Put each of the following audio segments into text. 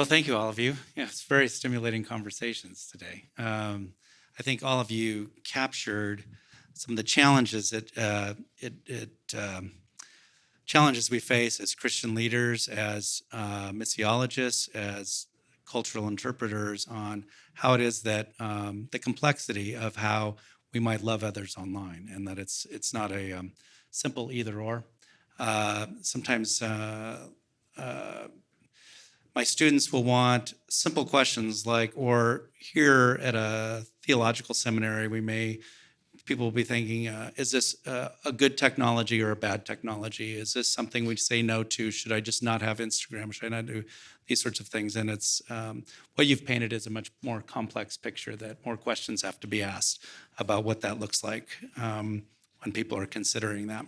Well, thank you, all of you. Yeah, it's very stimulating conversations today. I think all of you captured some of the challenges that challenges we face as Christian leaders, as missiologists, as cultural interpreters on how it is that the complexity of how we might love others online, and that it's not a simple either or. Sometimes my students will want simple questions like, or here at a theological seminary, people will be thinking, is this a good technology or a bad technology? Is this something we say no to? Should I just not have Instagram? Should I not do these sorts of things? And it's what you've painted is a much more complex picture that more questions have to be asked about what that looks like when people are considering that.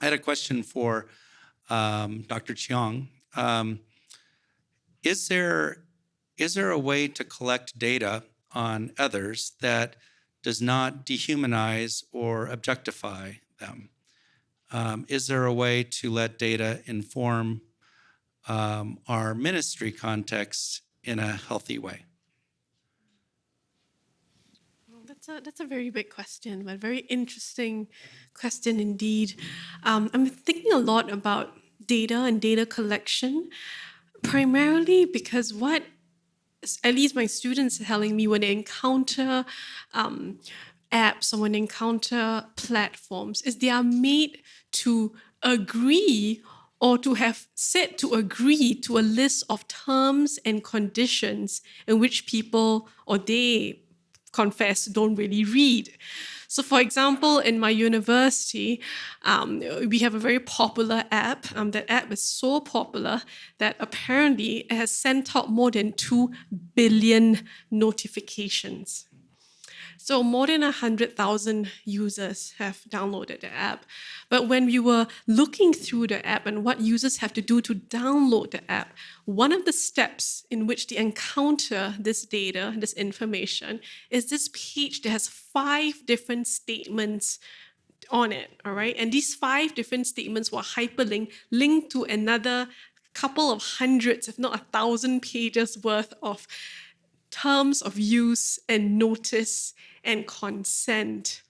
I had a question for Dr. Cheong. Is there a way to collect data on others that does not dehumanize or objectify them? Is there a way to let data inform our ministry context in a healthy way? Well, that's a very big question, but a very interesting question indeed. I'm thinking a lot about data and data collection, primarily because what at least my students are telling me when they encounter apps or when they encounter platforms is they are made to agree or to have said to agree to a list of terms and conditions in which people or they confess don't really read. So, for example, in my university, we have a very popular app. That app is so popular that apparently it has sent out more than 2 billion notifications. So more than 100,000 users have downloaded the app. But when we were looking through the app and what users have to do to download the app, one of the steps in which they encounter this data, this information, is this page that has 5 different statements on it, all right? And these 5 different statements were hyperlinked, linked to another couple of hundreds, if not 1,000 pages worth of terms of use and notice and consent.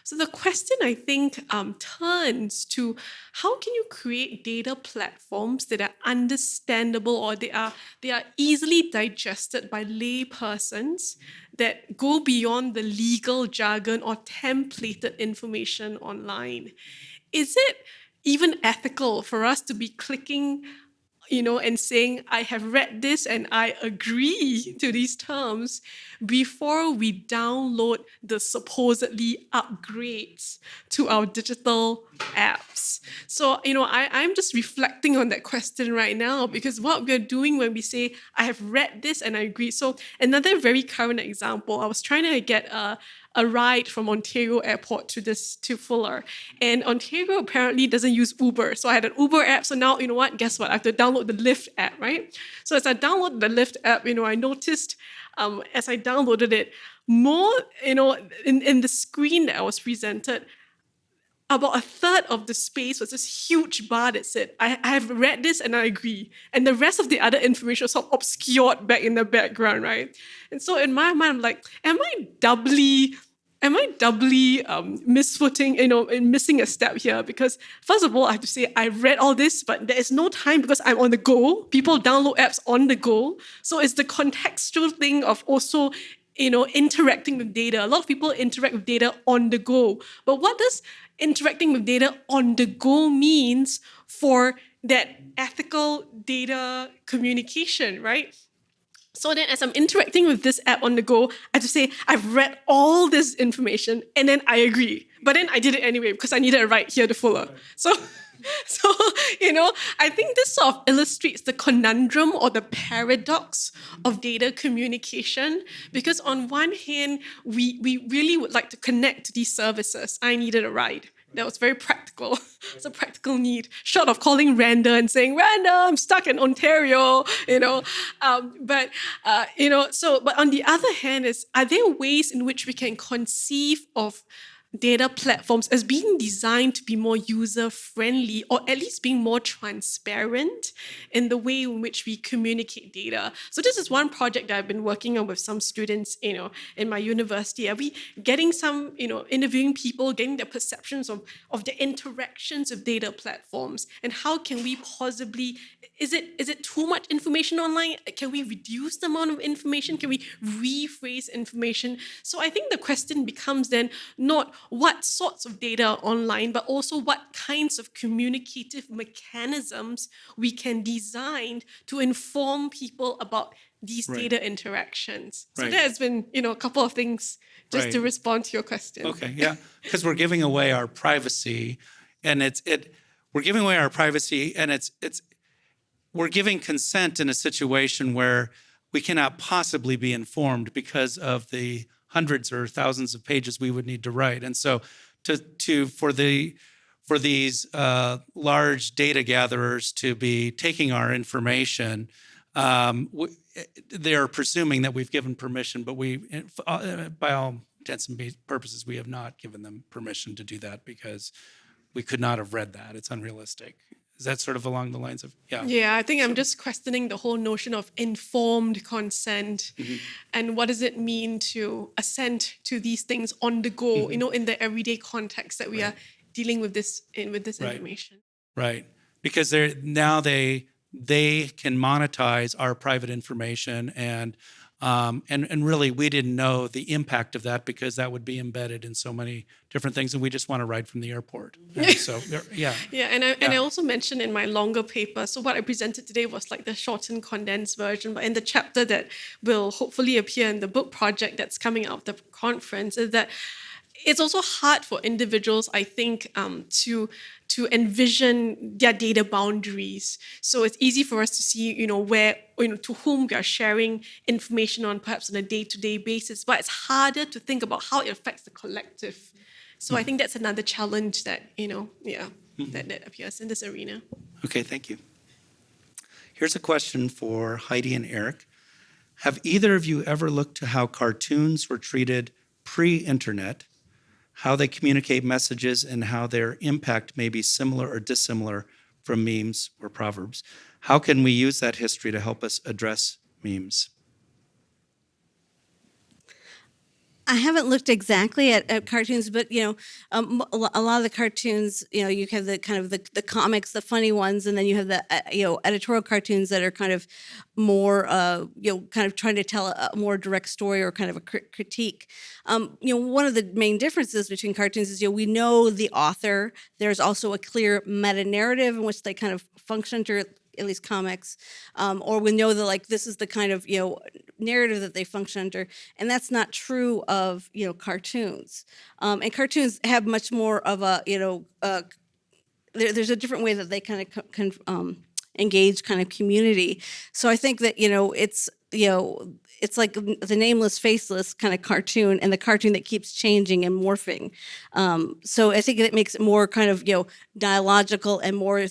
So the question, I think, turns to how can you create data platforms that are understandable or they are easily digested by lay persons that go beyond the legal jargon or templated information online? Is it even ethical for us to be clicking and saying, I have read this and I agree to these terms before we download the supposedly upgrades to our digital apps? So, I'm just reflecting on that question right now because what we're doing when we say, I have read this and I agree. So another very current example, I was trying to get a ride from Ontario Airport to Fuller. And Ontario apparently doesn't use Uber. So I had an Uber app. So now, guess what? I have to download the Lyft app, right? So as I downloaded the Lyft app, I noticed as I downloaded it, more, in the screen that I was presented, about a third of the space was this huge bar that said, I have read this and I agree. And the rest of the other information was sort of obscured back in the background, right? And so in my mind, I'm like, am I doubly misfooting, and missing a step here? Because first of all, I have to say, I read all this, but there is no time because I'm on the go. People download apps on the go. So it's the contextual thing of also interacting with data. A lot of people interact with data on the go. But what does interacting with data on the go means for that ethical data communication, right? So then as I'm interacting with this app on the go, I have to say, I've read all this information and then I agree. But then I did it anyway because I needed a ride here to Fuller. So I think this sort of illustrates the conundrum or the paradox of data communication, because on one hand, we really would like to connect to these services. I needed a ride. That was very practical. It's a practical need. Short of calling Randa and saying, Randa, I'm stuck in Ontario, But on the other hand, are there ways in which we can conceive of data platforms as being designed to be more user-friendly, or at least being more transparent in the way in which we communicate data. So this is one project that I've been working on with some students, in my university. Are we getting some, interviewing people, getting their perceptions of the interactions of data platforms, and how can we possibly, is it too much information online? Can we reduce the amount of information? Can we rephrase information? So I think the question becomes then not what sorts of data are online, but also what kinds of communicative mechanisms we can design to inform people about these Right. data interactions. So Right. there's been, a couple of things just to Right. respond to your question. Okay, yeah, because we're giving away our privacy, and we're giving away our privacy, and we're giving consent in a situation where we cannot possibly be informed because of the hundreds or thousands of pages we would need to write. And so for these large data gatherers to be taking our information, they're presuming that we've given permission, but by all intents and purposes, we have not given them permission to do that because we could not have read that. It's unrealistic. Is that sort of along the lines of, yeah? Yeah, I think I'm just questioning the whole notion of informed consent, and what does it mean to assent to these things on the go, in the everyday context that we are dealing with this information. Right, because they can monetize our private information, and really we didn't know the impact of that because that would be embedded in so many different things, and we just want to ride from the airport. And so yeah. Yeah, and I also mentioned in my longer paper, so what I presented today was like the shortened, condensed version, but in the chapter that will hopefully appear in the book project that's coming out of the conference, is that it's also hard for individuals, I think, to envision their data boundaries. So it's easy for us to see, where, to whom we are sharing information on, perhaps on a day-to-day basis, but it's harder to think about how it affects the collective. So I think that's another challenge that, that appears in this arena. Okay, thank you. Here's a question for Heidi and Erik. Have either of you ever looked to how cartoons were treated pre-internet, how they communicate messages, and how their impact may be similar or dissimilar from memes or proverbs? How can we use that history to help us address memes? I haven't looked exactly at cartoons, but a lot of the cartoons, you have the kind of the comics, the funny ones, and then you have the editorial cartoons that are kind of more kind of trying to tell a more direct story or kind of a critique. One of the main differences between cartoons is we know the author. There's also a clear meta narrative in which they kind of function under, at least comics, or we know that this is the kind of narrative that they function under, and that's not true of cartoons. And cartoons have much more of a there's a different way that they kind of can engage kind of community. So I think that it's like the nameless, faceless kind of cartoon, and the cartoon that keeps changing and morphing. So I think it makes it more kind of dialogical and more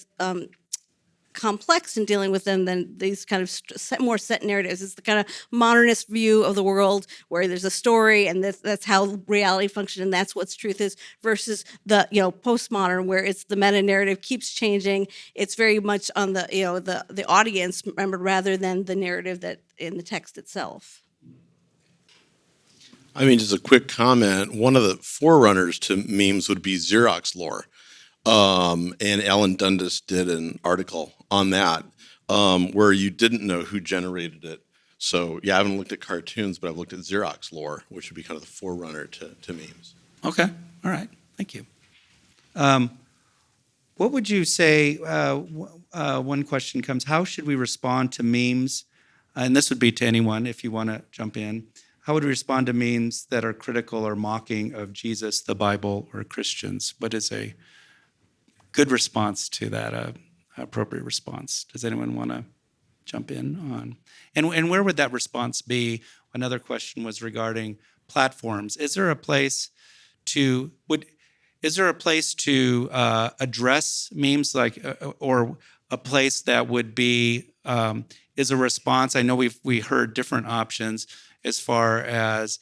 complex in dealing with them than these kind of more set narratives. It's the kind of modernist view of the world where there's a story and that's how reality functions and that's what truth is, versus the postmodern where it's the meta narrative keeps changing. It's very much on the the audience, remember, rather than the narrative that in the text itself. I mean, just a quick comment. One of the forerunners to memes would be Xerox lore. And Alan Dundas did an article on that where you didn't know who generated it. So, yeah, I haven't looked at cartoons, but I've looked at Xerox lore, which would be kind of the forerunner to memes. Okay, all right, thank you. What would you say, one question comes, how should we respond to memes? And this would be to anyone if you want to jump in. How would we respond to memes that are critical or mocking of Jesus, the Bible, or Christians? What is a good response to that, appropriate response? Does anyone want to jump in on? And where would that response be? Another question was regarding platforms. Is there a place to address memes, or a place that would be is a response? I know we heard different options as far as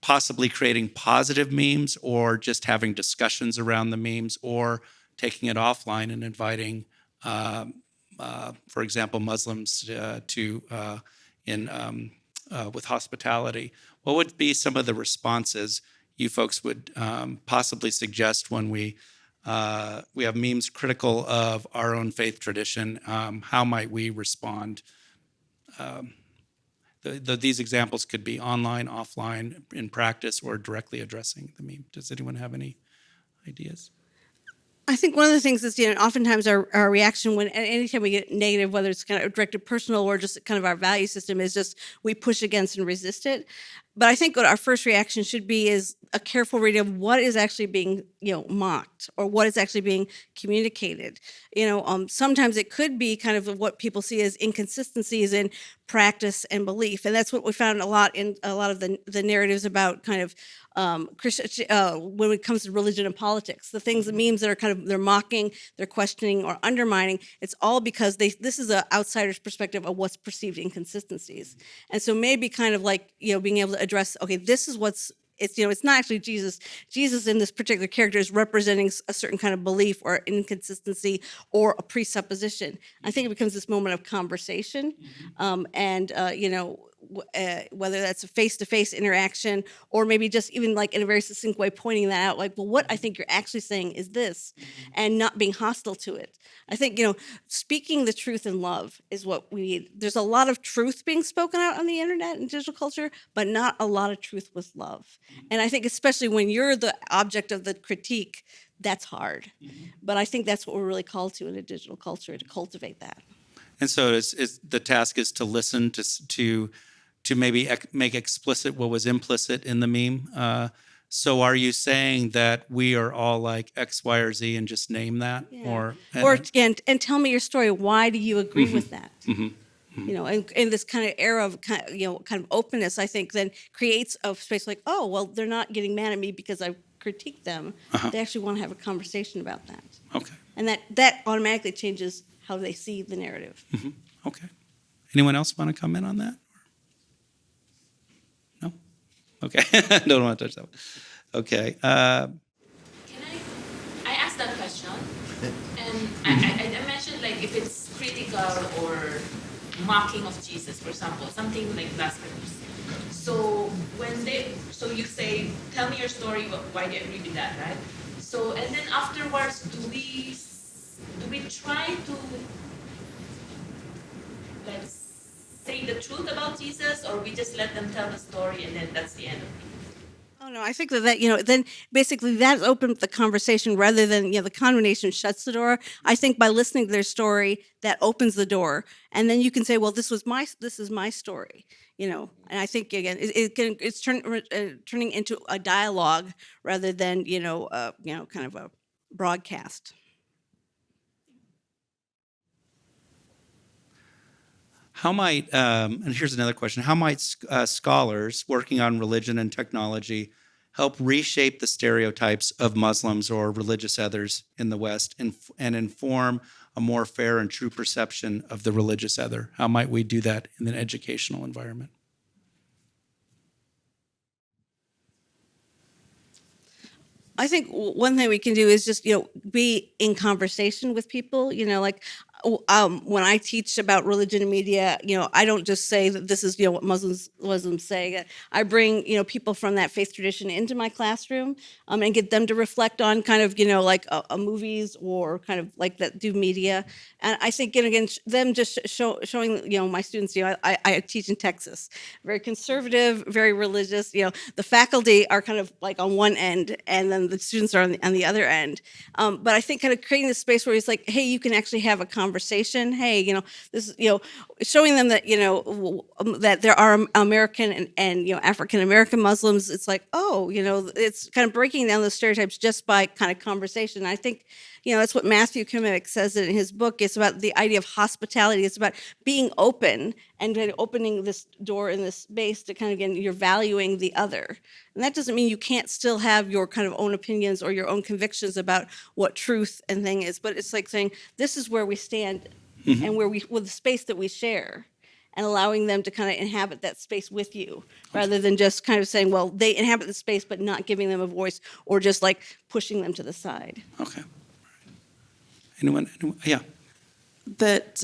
possibly creating positive memes, or just having discussions around the memes, or taking it offline and inviting, for example, Muslims with hospitality. What would be some of the responses you folks would possibly suggest when we have memes critical of our own faith tradition? How might we respond? These examples could be online, offline, in practice, or directly addressing the meme. Does anyone have any ideas? I think one of the things is, oftentimes our reaction when anytime we get negative, whether it's kind of directed personal or just kind of our value system, is just we push against and resist it. But I think what our first reaction should be is a careful reading of what is actually being, mocked, or what is actually being communicated. Sometimes it could be kind of what people see as inconsistencies in practice and belief, and that's what we found a lot in a lot of the narratives about kind of when it comes to religion and politics. The things, the memes that are kind of, they're mocking, they're questioning or undermining. It's all because this is an outsider's perspective of what's perceived inconsistencies, and so maybe kind of like being able to address, okay, this is it's not actually Jesus. Jesus in this particular character is representing a certain kind of belief or inconsistency or a presupposition. I think it becomes this moment of conversation, and whether that's a face-to-face interaction or maybe just even like in a very succinct way pointing that out, like, well, what I think you're actually saying is this, and not being hostile to it. I think, speaking the truth in love is what we need. There's a lot of truth being spoken out on the internet and digital culture, but not a lot of truth with love. And I think especially when you're the object of the critique, that's hard. But I think that's what we're really called to in a digital culture, to cultivate that. And so the task is to listen to maybe make explicit what was implicit in the meme. So are you saying that we are all like X, Y, or Z and just name that? Yeah. And tell me your story. Why do you agree with that? And in this kind of era of kind of openness, I think then creates a space like, oh, well, they're not getting mad at me because I critiqued them. They actually want to have a conversation about that. Okay. And that automatically changes how they see the narrative. Okay. Anyone else want to comment on that? No? Okay. Don't want to touch that one. Okay. Can I asked that question, and I mentioned like if it's critical or mocking of Jesus, for example, something like blasphemous. So so you say, tell me your story, why do you agree with that, right? So, and then afterwards, do we try to like say the truth about Jesus, or we just let them tell the story and then that's the end of it? Oh no, I think that then basically that opens the conversation rather than the condemnation shuts the door. I think by listening to their story, that opens the door, and then you can say, well, this is my story, And I think again, it's turning into a dialogue rather than kind of a broadcast. How might, and here's another question, how might scholars working on religion and technology help reshape the stereotypes of Muslims or religious others in the West and inform a more fair and true perception of the religious other? How might we do that in an educational environment? I think one thing we can do is just, be in conversation with people, when I teach about religion and media, I don't just say that this is, what Muslims say. I bring, people from that faith tradition into my classroom and get them to reflect on kind of, like movies or kind of like that do media. And I think, again, them just showing, my students, I teach in Texas, very conservative, very religious, the faculty are kind of like on one end and then the students are on the other end. But I think kind of creating this space where it's like, hey, you can actually have a conversation. Hey, this, showing them that, that there are American and African American Muslims. It's like, oh, it's kind of breaking down those stereotypes just by kind of conversation. I think, that's what Matthew Kimmich says in his book. It's about the idea of hospitality. It's about being open and kind of opening this door in this space to kind of, again, you're valuing the other. And that doesn't mean you can't still have your kind of own opinions or your own convictions about what truth and thing is, but it's like saying, this is where we stand and with the space that we share. and allowing them to kind of inhabit that space with you, rather than just kind of saying, well, they inhabit the space, but not giving them a voice, or just like pushing them to the side. Okay. Anyone? Yeah. That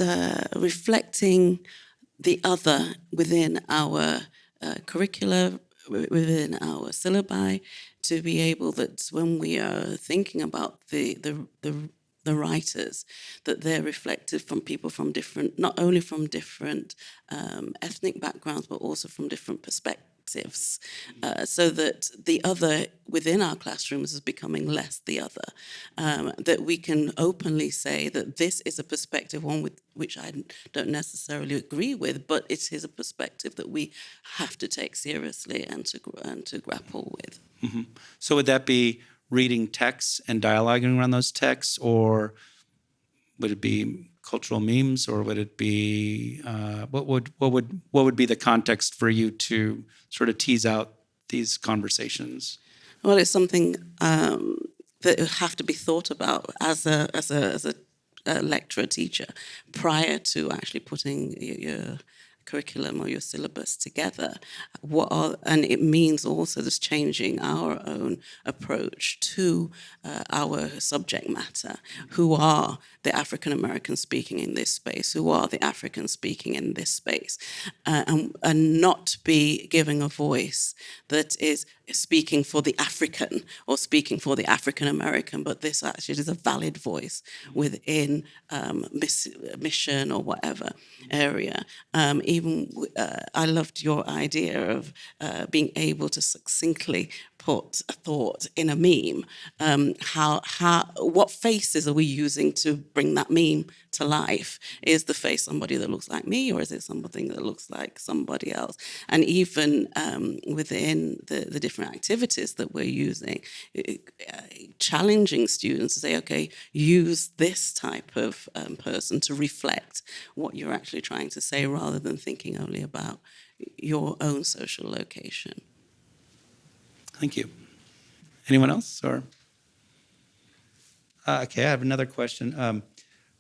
reflecting the other within our curricula, within our syllabi, to be able that when we are thinking about the writers, that they're reflected from people from different, not only from different ethnic backgrounds, but also from different perspectives, so that the other within our classrooms is becoming less the other, that we can openly say that this is a perspective, one with which I don't necessarily agree with, but it is a perspective that we have to take seriously and to grapple with. Mm-hmm. So would that be reading texts and dialoguing around those texts, or would it be cultural memes, or would it be what would be the context for you to sort of tease out these conversations? Well, it's something that have to be thought about as a lecturer teacher prior to actually putting your curriculum or your syllabus together. And it means also this changing our own approach to our subject matter. Who are the African Americans speaking in this space? Who are the Africans speaking in this space? And not be giving a voice that is speaking for the African or speaking for the African American, but this actually is a valid voice within mission or whatever area. I loved your idea of being able to succinctly put a thought in a meme. What faces are we using to bring that meme to life? Is the face somebody that looks like me, or is it something that looks like somebody else? And even within the different activities that we're using, challenging students to say, okay, use this type of person to reflect what you're actually trying to say, rather than thinking only about your own social location. Thank you. Anyone else? Or okay, I have another question.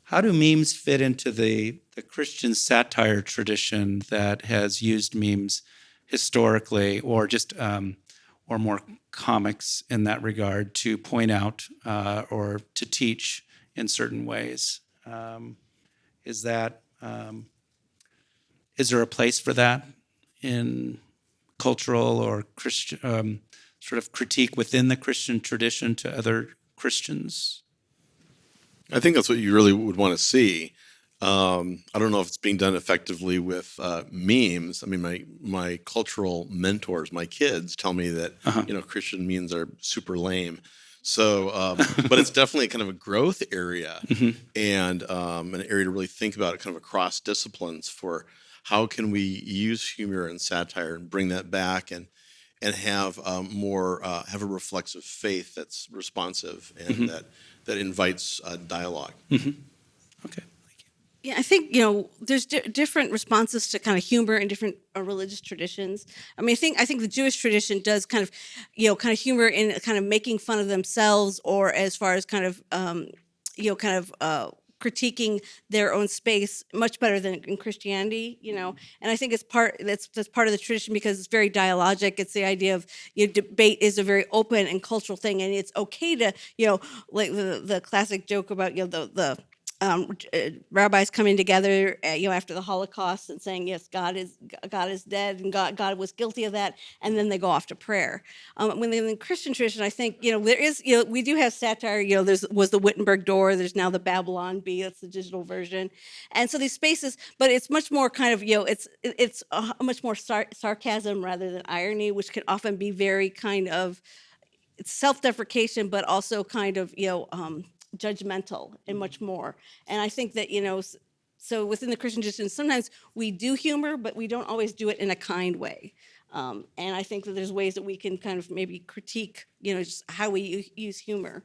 How do memes fit into the Christian satire tradition that has used memes historically, or just or more comics in that regard, to point out or to teach in certain ways? Is there a place for that in cultural or Christian sort of critique within the Christian tradition to other Christians? I think that's what you really would want to see. I don't know if it's being done effectively with memes. I mean, my cultural mentors, my kids, tell me that Christian memes are super lame. So, but it's definitely kind of a growth area, and an area to really think about it, kind of across disciplines, for how can we use humor and satire and bring that back and have have a reflexive faith that's responsive and that invites dialogue. Okay, thank you. Yeah, I think, there's different responses to kind of humor in different religious traditions. I mean, I think the Jewish tradition does kind of humor in kind of making fun of themselves, or as far as kind of, critiquing their own space much better than in Christianity, And I think that's part of the tradition, because it's very dialogic. It's the idea of debate is a very open and cultural thing, and it's okay to like the classic joke about the rabbis coming together, after the Holocaust and saying, yes, God is dead, and God was guilty of that, and then they go off to prayer. When in the Christian tradition, I think there is we do have satire. Was the Wittenberg door. There's now the Babylon Bee. That's the digital version, and so these spaces, but it's much more kind of it's much more sarcasm rather than irony, which can often be very kind of self-deprecation, but also kind of judgmental and much more. And I think that so within the Christian tradition, sometimes we do humor, but we don't always do it in a kind way. And I think that there's ways that we can kind of maybe critique, just how we use humor,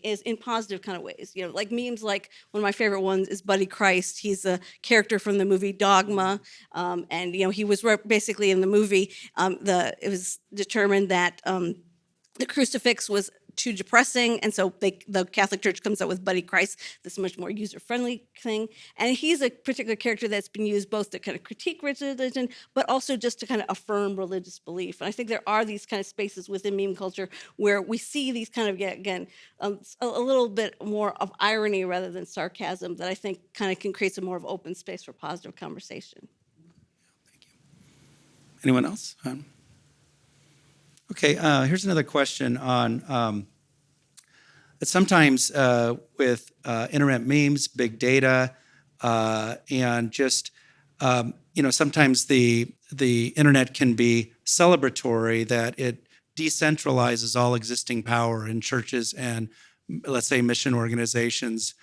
is in positive kind of ways. Like memes. Like one of my favorite ones is Buddy Christ. He's a character from the movie Dogma, and he was basically in the movie. It was determined that the crucifix was too depressing, and so the Catholic Church comes out with Buddy Christ, this much more user-friendly thing. And he's a particular character that's been used both to kind of critique religion, but also just to kind of affirm religious belief. And I think there are these kind of spaces within meme culture where we see these kind of, again, a little bit more of irony rather than sarcasm that I think kind of can create some more of open space for positive conversation. Anyone else? Okay, here's another question on sometimes with internet memes, big data, and just sometimes the internet can be celebratory, that it decentralizes all existing power in churches and, let's say, mission organizations,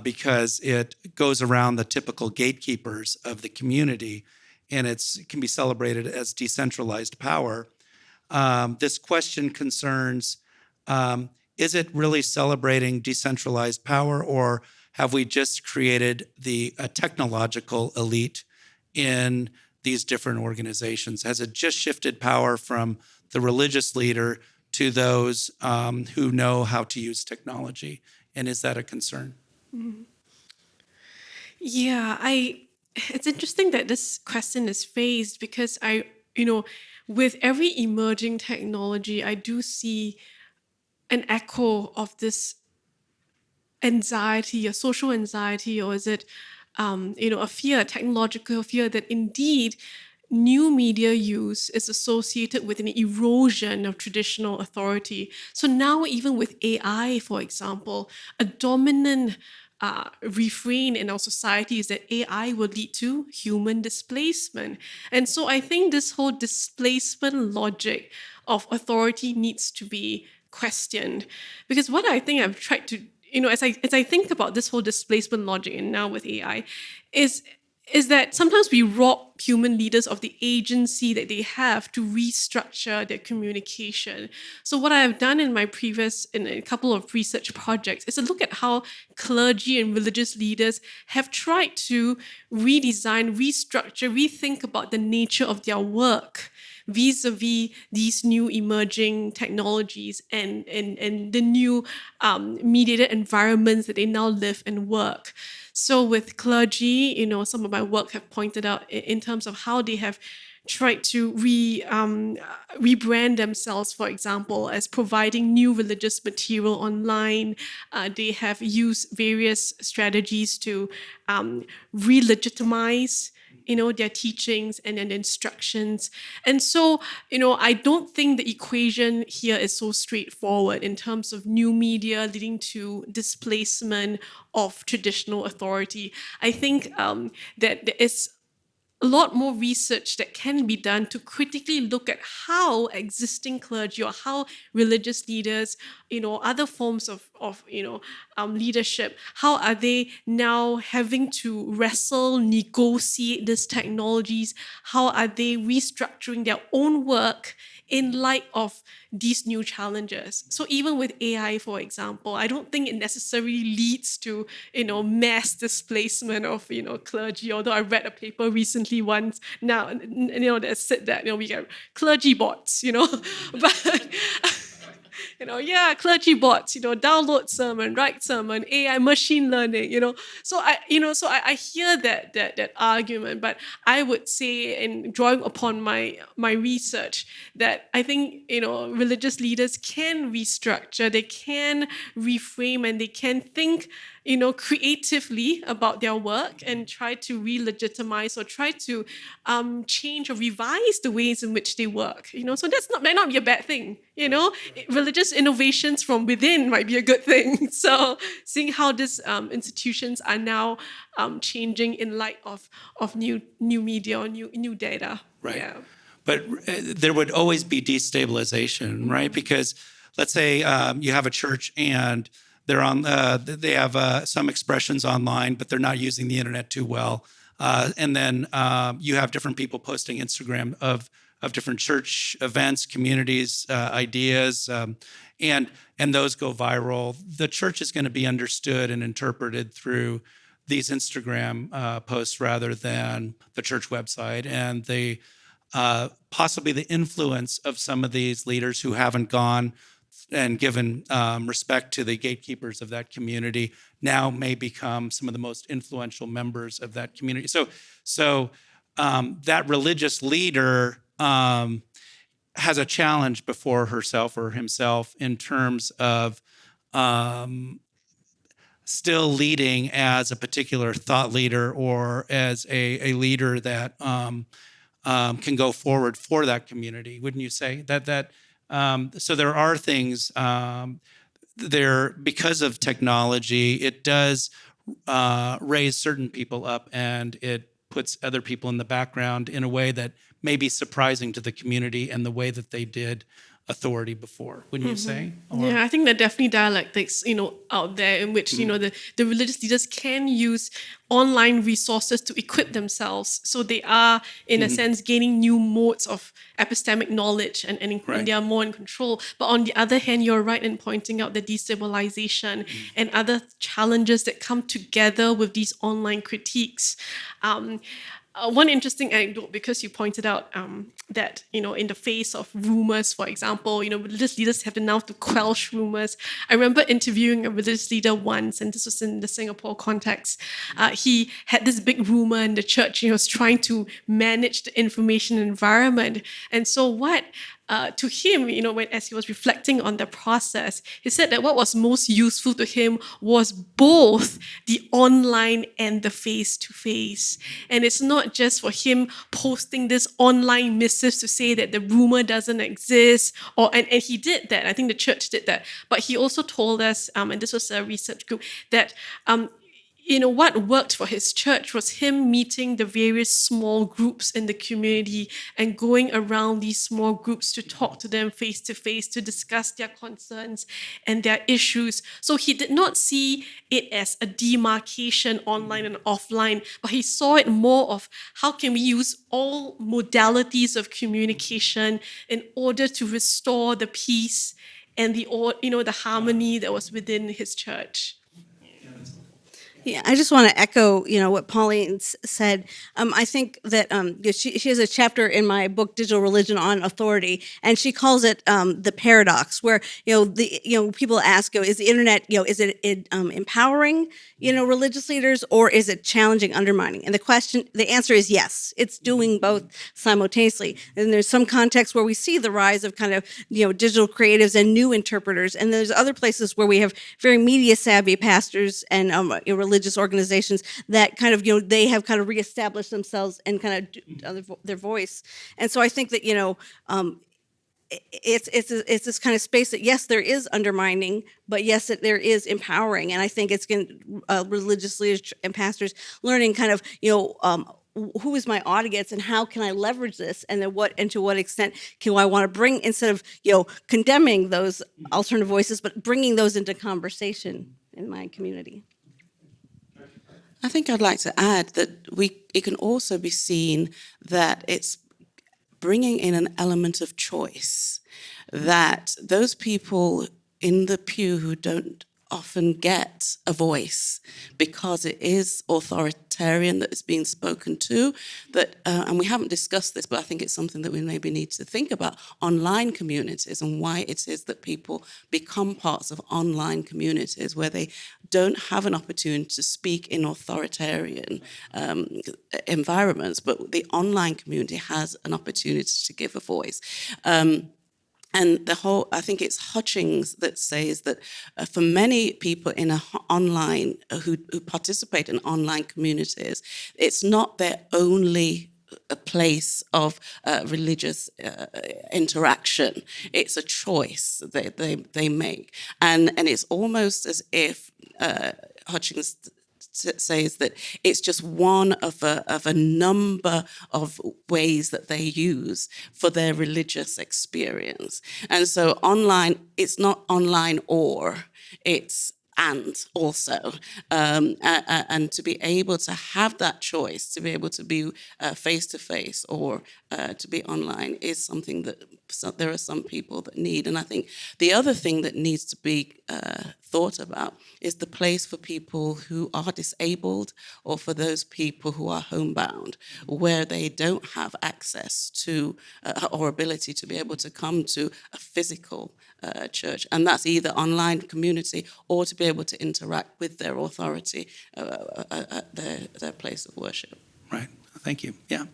because it goes around the typical gatekeepers of the community, and it can be celebrated as decentralized power. This question concerns, is it really celebrating decentralized power, or have we just created a technological elite in these different organizations? Has it just shifted power from the religious leader to those who know how to use technology? And is that a concern? Mm-hmm. Yeah, it's interesting that this question is phased, because with every emerging technology, I do see an echo of this anxiety, a social anxiety, or is it, a fear, a technological fear that indeed new media use is associated with an erosion of traditional authority. So now, even with AI, for example, a dominant refrain in our society is that AI will lead to human displacement. And so I think this whole displacement logic of authority needs to be questioned. Because what I think I've tried to, as I think about this whole displacement logic, and now with AI, is that sometimes we rob human leaders of the agency that they have to restructure their communication. So what I've done in a couple of research projects is to look at how clergy and religious leaders have tried to redesign, restructure, rethink about the nature of their work vis-a-vis these new emerging technologies and the new mediated environments that they now live and work. So with clergy, some of my work have pointed out in terms of how they have tried to rebrand themselves, for example, as providing new religious material online. They have used various strategies to re-legitimize their teachings and instructions. And so, I don't think the equation here is so straightforward in terms of new media leading to displacement of traditional authority. I think that there is a lot more research that can be done to critically look at how existing clergy or how religious leaders, other forms of leadership, how are they now having to wrestle, negotiate these technologies? How are they restructuring their own work in light of these new challenges? So even with AI, for example, I don't think it necessarily leads to, mass displacement of, clergy, although I read a paper recently once now, that said that, we get clergy bots, but... clergy bots, download sermon, write sermon, AI, machine learning, So I hear that argument, but I would say, in drawing upon my research, that I think, religious leaders can restructure, they can reframe, and they can think, creatively about their work and try to re-legitimize or try to change or revise the ways in which they work. So might not be a bad thing. Religious innovations from within might be a good thing. So seeing how these institutions are now changing in light of new media or new data. Right. Yeah. But there would always be destabilization, right? Because let's say you have a church and they have some expressions online, but they're not using the internet too well. And then you have different people posting Instagram of different church events, communities, ideas, and those go viral. The church is going to be understood and interpreted through these Instagram posts rather than the church website, and the possibly the influence of some of these leaders who haven't gone and given respect to the gatekeepers of that community, now may become some of the most influential members of that community. So that religious leader has a challenge before herself or himself in terms of still leading as a particular thought leader or as a leader that can go forward for that community. Wouldn't you say that so there are things there because of technology. It does raise certain people up, and it puts other people in the background in a way that may be surprising to the community and the way that they did authority before, wouldn't you say? Or- Yeah, I think there are definitely dialectics, out there in which, the religious leaders can use online resources to equip themselves. So they are, in a sense, gaining new modes of epistemic knowledge and Right. they are more in control. But on the other hand, you're right in pointing out the destabilization and other challenges that come together with these online critiques. One interesting anecdote, because you pointed out that, in the face of rumors, for example, religious leaders have been now to quelch rumors. I remember interviewing a religious leader once, and this was in the Singapore context. He had this big rumor in the church. He was trying to manage the information environment. And so what to him, as he was reflecting on the process, he said that what was most useful to him was both the online and the face-to-face. And it's not just for him posting this online missives to say that the rumor doesn't exist, and he did that. I think the church did that. But he also told us, and this was a research group, that what worked for his church was him meeting the various small groups in the community and going around these small groups to talk to them face to face, to discuss their concerns and their issues. So he did not see it as a demarcation online and offline, but he saw it more of how can we use all modalities of communication in order to restore the peace and the harmony that was within his church. Yeah, I just want to echo, what Pauline said. I think that she has a chapter in my book, Digital Religion, on authority, and she calls it the paradox, where people ask, is the internet, is it empowering, religious leaders, or is it challenging, undermining? And the answer is yes. It's doing both simultaneously. And there's some contexts where we see the rise of kind of digital creatives and new interpreters, and there's other places where we have very media savvy pastors and religious organizations that kind of they have kind of reestablished themselves and kind of their voice. And so I think that it's this kind of space that yes, there is undermining, but yes, that there is empowering. And I think it's religious leaders and pastors learning kind of who is my audience and how can I leverage this, and then to what extent can I want to bring, instead of condemning those alternative voices, but bringing those into conversation in my community. I think I'd like to add that it can also be seen that it's bringing in an element of choice, that those people in the pew who don't often get a voice because it is authoritarian that is being spoken to, that and we haven't discussed this, but I think it's something that we maybe need to think about, online communities and why it is that people become parts of online communities where they don't have an opportunity to speak in authoritarian environments, but the online community has an opportunity to give a voice. And I think it's Hutchings that says that for many people in online who participate in online communities, it's not their only a place of religious interaction. It's a choice that they make, and it's almost as if Hutchings says that it's just one of a number of ways that they use for their religious experience. And so online, it's not online or, it's and also. And to be able to have that choice, to be able to be face-to-face or to be online is something that there are some people that need. And I think the other thing that needs to be thought about is the place for people who are disabled or for those people who are homebound, where they don't have access to or ability to be able to come to a physical church. And that's either online community or to be able to interact with their authority at their place of worship. Right. Thank you. Yeah.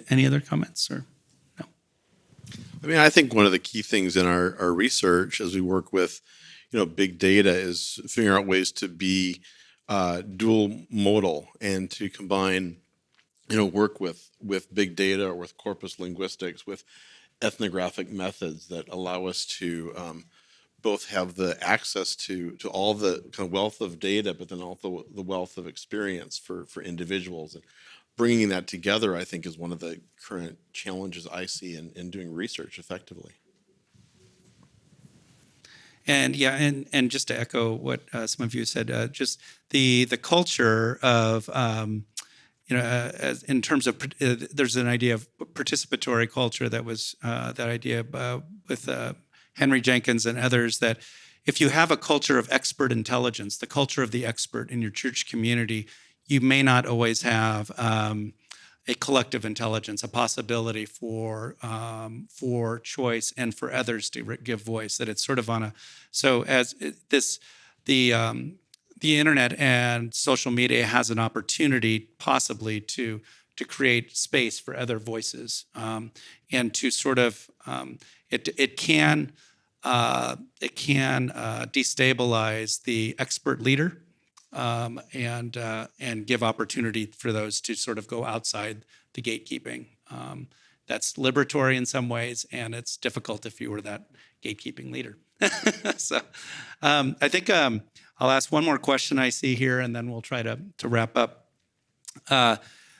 Any other comments or no? I mean, I think one of the key things in our research as we work with, big data is figuring out ways to be dual modal and to combine, work with big data or with corpus linguistics, with ethnographic methods that allow us to both have the access to all the kind of wealth of data, but then also the wealth of experience for individuals. And bringing that together, I think, is one of the current challenges I see in doing research effectively. And yeah, and just to echo what some of you said, just the culture of as in terms of there's an idea of participatory culture that was that idea with Henry Jenkins and others, that if you have a culture of expert intelligence, the culture of the expert in your church community, you may not always have a collective intelligence, a possibility for choice and for others to give voice. That it's sort of on a the internet and social media has an opportunity possibly to create space for other voices and to sort of it can destabilize the expert leader. And give opportunity for those to sort of go outside the gatekeeping. That's liberatory in some ways, and it's difficult if you were that gatekeeping leader. So I think I'll ask one more question I see here, and then we'll try to wrap up.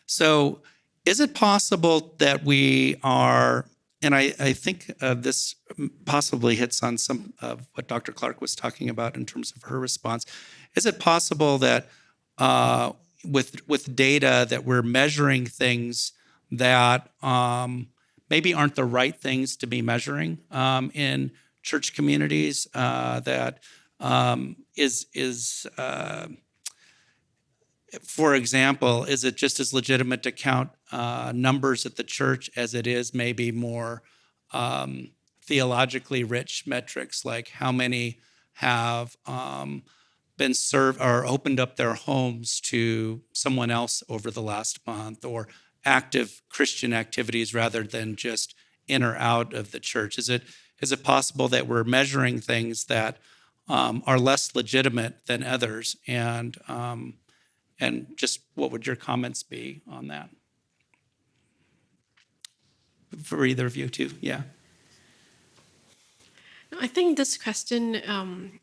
So is it possible that we are, and I think this possibly hits on some of what Dr. Clarke was talking about in terms of her response. Is it possible that with data that we're measuring things that maybe aren't the right things to be measuring in church communities? For example, is it just as legitimate to count numbers at the church as it is maybe more theologically rich metrics, like how many have been served or opened up their homes to someone else over the last month, or active Christian activities rather than just in or out of the church? Is it possible that we're measuring things that are less legitimate than others? And just what would your comments be on that? For either of you too, yeah. I think this question,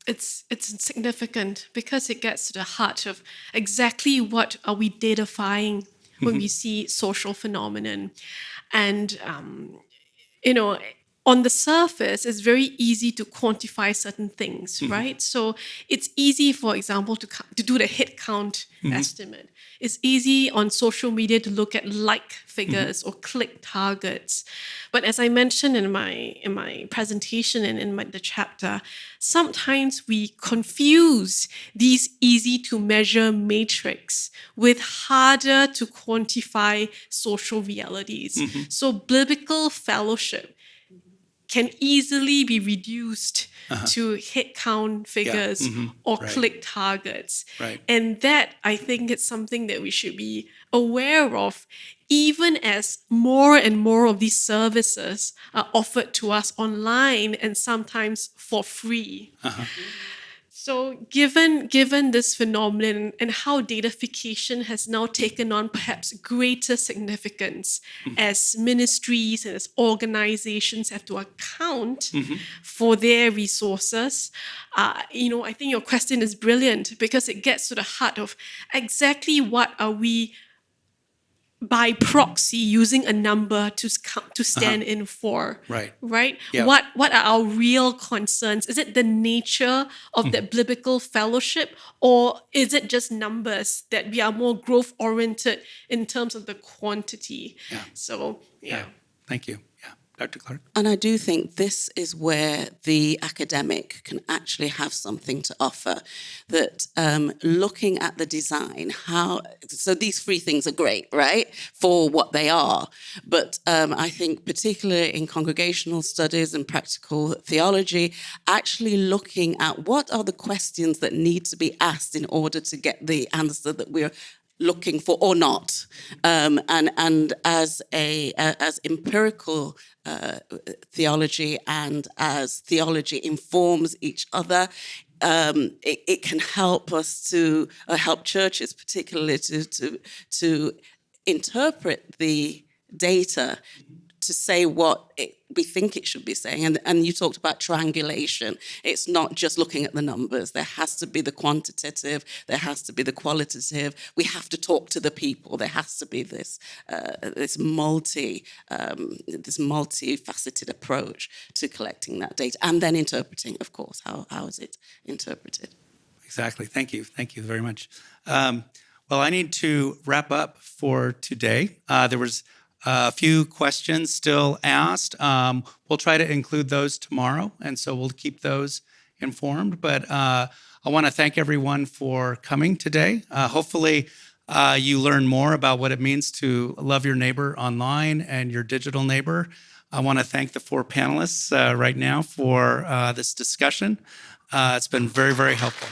it's significant because it gets to the heart of exactly what are we datafying when we see social phenomenon. And, on the surface, it's very easy to quantify certain things, right? So it's easy, for example, to do the hit count estimate. It's easy on social media to look at like figures or click targets. But as I mentioned in my presentation and in the chapter, sometimes we confuse these easy to measure metrics with harder to quantify social realities. So biblical fellowship can easily be reduced to hit count figures or click targets. Right. And that, I think, it's something that we should be aware of, even as more and more of these services are offered to us online and sometimes for free. So given this phenomenon and how datafication has now taken on perhaps greater significance as ministries and as organizations have to account for their resources, I think your question is brilliant because it gets to the heart of exactly what are we by proxy using a number to stand in for. Right? Yeah. What are our real concerns? Is it the nature of that biblical fellowship, or is it just numbers that we are more growth oriented in terms of the quantity? Yeah. So, yeah. Thank you. Yeah. Dr. Clarke? And I do think this is where the academic can actually have something to offer. That looking at the design, so these three things are great, right, for what they are. But I think particularly in congregational studies and practical theology, actually looking at what are the questions that need to be asked in order to get the answer that we're looking for or not, and as empirical theology and as theology informs each other, it can help us to help churches particularly to interpret the data to say what we think it should be saying. And you talked about triangulation. It's not just looking at the numbers. There has to be the quantitative. There has to be the qualitative. We have to talk to the people. There has to be this multifaceted approach to collecting that data and then interpreting, of course. How is it interpreted? Exactly. Thank you. Thank you very much. Well, I need to wrap up for today. There was a few questions still asked. We'll try to include those tomorrow, and so we'll keep those informed. But I want to thank everyone for coming today. Hopefully, you learn more about what it means to love your neighbor online and your digital neighbor. I want to thank the four panelists right now for this discussion. It's been very, very helpful.